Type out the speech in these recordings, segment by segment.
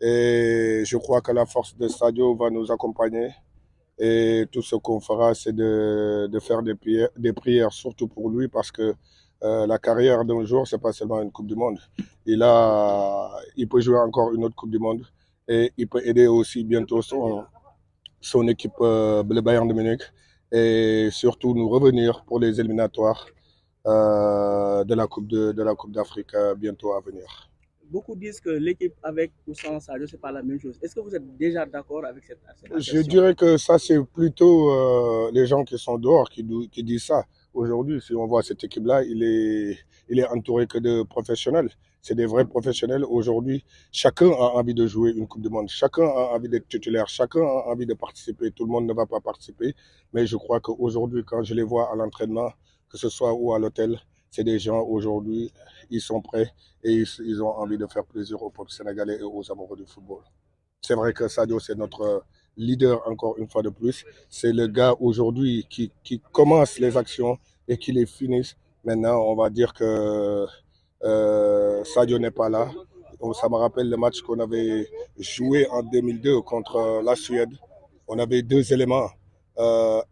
Et je crois que la force de Sadio va nous accompagner. Et tout ce qu'on fera, c'est de faire des prières, surtout pour lui, parce que la carrière d'un joueur, c'est pas seulement une Coupe du Monde. Il peut jouer encore une autre Coupe du Monde et il peut aider aussi bientôt son équipe, le Bayern de Munich, et surtout nous revenir pour les éliminatoires de la Coupe d'Afrique bientôt à venir. Beaucoup disent que l'équipe avec ou sans Sadio, ce n'est pas la même chose. Est-ce que vous êtes déjà d'accord avec cette Je assertion? dirais que ça, c'est plutôt les gens qui sont dehors qui disent ça. Aujourd'hui, si on voit cette équipe-là, il est entouré que de professionnels. C'est des vrais professionnels. Aujourd'hui, chacun a envie de jouer une Coupe du Monde. Chacun a envie d'être titulaire. Chacun a envie de participer. Tout le monde ne va pas participer. Mais je crois qu'aujourd'hui, quand je les vois à l'entraînement, que ce soit ou à l'hôtel, c'est des gens aujourd'hui, ils sont prêts et ils ont envie de faire plaisir au peuple sénégalais et aux amoureux du football. C'est vrai que Sadio, c'est notre leader encore une fois de plus. C'est le gars aujourd'hui qui commence les actions et qui les finit. Maintenant, on va dire que Sadio n'est pas là. Donc, ça me rappelle le match qu'on avait joué en 2002 contre la Suède. On avait deux éléments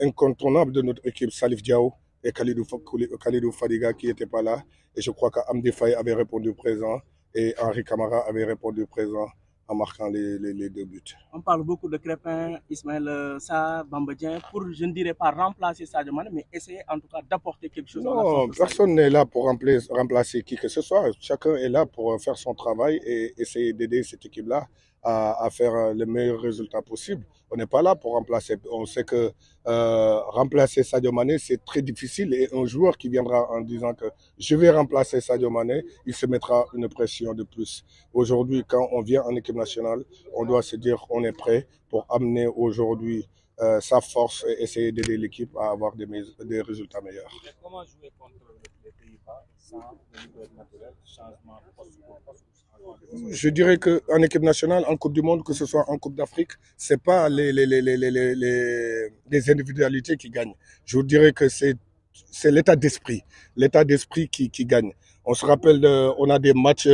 incontournables de notre équipe, Salif Diao et Khalidou Fadiga qui n'étaient pas là. Et je crois qu'Amdi Faye avait répondu présent et Henri Camara avait répondu présent en marquant les deux buts. On parle beaucoup de Crépin, Ismaël Sarr, Bamba Dieng, pour, je ne dirais pas remplacer Sadio Mané, mais essayer en tout cas d'apporter quelque chose. Non, personne n'est là pour remplacer qui que ce soit. Chacun est là pour faire son travail et essayer d'aider cette équipe-là à faire le meilleur résultat possible. On n'est pas là pour remplacer. On sait que remplacer Sadio Mané, c'est très difficile. Et un joueur qui viendra en disant que je vais remplacer Sadio Mané, il se mettra une pression de plus. Aujourd'hui, quand on vient en équipe nationale, on doit se dire qu'on est prêt pour amener aujourd'hui sa force et essayer d'aider l'équipe à avoir des résultats meilleurs. Mais comment jouer contre les Pays-Bas sans le leader naturel, changement poste pour poste? Je dirais qu'en équipe nationale, en Coupe du Monde, que ce soit en Coupe d'Afrique, ce n'est pas les individualités qui gagnent. Je vous dirais que c'est l'état d'esprit qui gagne. On se rappelle, on a des matchs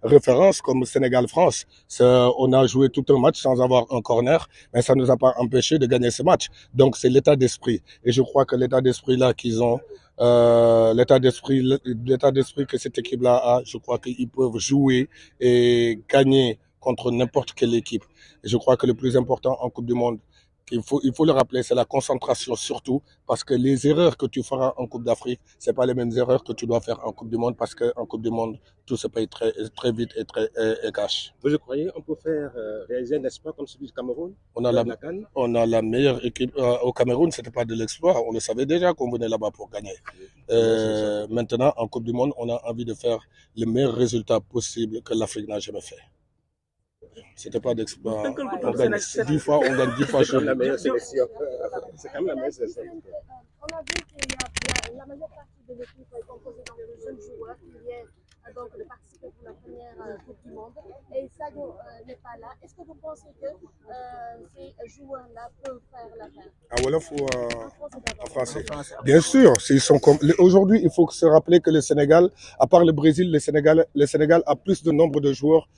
références comme Sénégal-France. On a joué tout un match sans avoir un corner, mais ça ne nous a pas empêché de gagner ce match. Donc c'est l'état d'esprit. Et je crois que l'état d'esprit là qu'ils ont, l'état d'esprit que cette équipe-là a, je crois qu'ils peuvent jouer et gagner contre n'importe quelle équipe. Et je crois que le plus important en Coupe du Monde, il faut le rappeler, c'est la concentration surtout, parce que les erreurs que tu feras en Coupe d'Afrique, c'est pas les mêmes erreurs que tu dois faire en Coupe du Monde, parce qu'en Coupe du Monde, tout se paye très vite et cash. Vous croyez qu'on peut faire réaliser un exploit comme celui du Cameroun? On a la meilleure équipe au Cameroun, c'était pas de l'exploit, on le savait déjà qu'on venait là-bas pour gagner. Maintenant, en Coupe du Monde, on a envie de faire le meilleur résultat possible que l'Afrique n'a jamais fait. C'était pas d'exploit. On gagne 10 fois, on gagne 10 fois chez la meilleure sélection. C'est quand même la meilleure sélection. On a vu qu'il y a la majeure partie de l'équipe est composée de jeunes joueurs qui viennent donc de participer pour la première Coupe du Monde. Et Sadio n'est pas là. Est-ce que vous pensez que ces joueurs-là peuvent faire l'affaire? En Wolof ou en français? Bien sûr, aujourd'hui, il faut se rappeler que le Sénégal, à part le Brésil, le Sénégal a plus de nombre de joueurs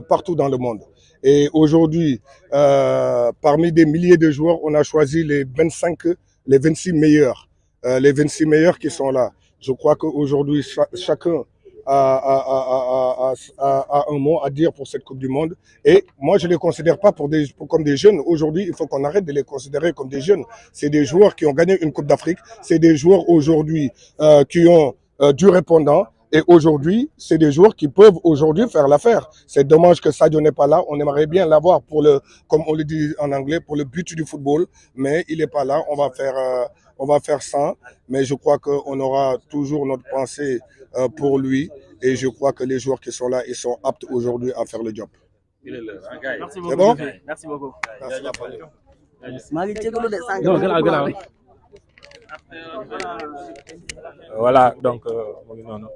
partout dans le monde. Et aujourd'hui, parmi des milliers de joueurs, on a choisi les 26 meilleurs. Les 26 meilleurs qui sont là. Je crois qu'aujourd'hui, chacun a un mot à dire pour cette Coupe du Monde. Et moi, je ne les considère pas comme des jeunes. Aujourd'hui, il faut qu'on arrête de les considérer comme des jeunes. C'est des joueurs qui ont gagné une Coupe d'Afrique. C'est des joueurs aujourd'hui qui ont du répondant. Et aujourd'hui, c'est des joueurs qui peuvent aujourd'hui faire l'affaire. C'est dommage que Sadio n'est pas là. On aimerait bien l'avoir pour comme on le dit en anglais, pour le but du football. Mais il n'est pas là. On va faire ça. Mais je crois qu'on aura toujours notre pensée pour lui. Et je crois que les joueurs qui sont là, ils sont aptes aujourd'hui à faire le job. Merci beaucoup. C'est bon? Merci beaucoup. Merci. Voilà, donc non.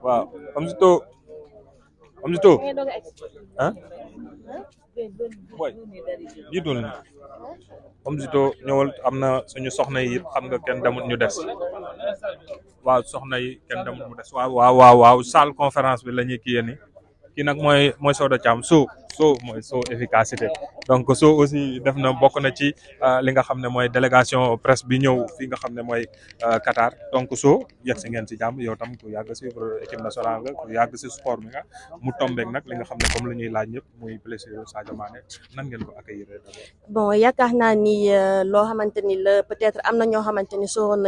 Waaw Amzito ah boy jiitul ni Amzito ñëwal am na suñu soxna yi xam nga kenn demut ñu des waaw soxna yi kenn demul mu des waaw salle conférence bi la ñuy kii ni kii nag mooy Soda Thiam mooy efficacité donc aussi def na bokk na ci li nga xam ne mooy délégation presse bi ñëw fii nga xam ne mooy Qatar donc yegg si ngeen si jàmm yow tam ku yàgg suivre équipe nationale nga ku yàgg si sport bi nga mu tombeek nag li nga xam ne comme la ñuy laaj ñëpp muy blessure Sadio Mané nan ngeen ko accueillir. bon yaakaar naa ni loo xamante ni la peut-être am na ñoo xamante ni sóoroon nañ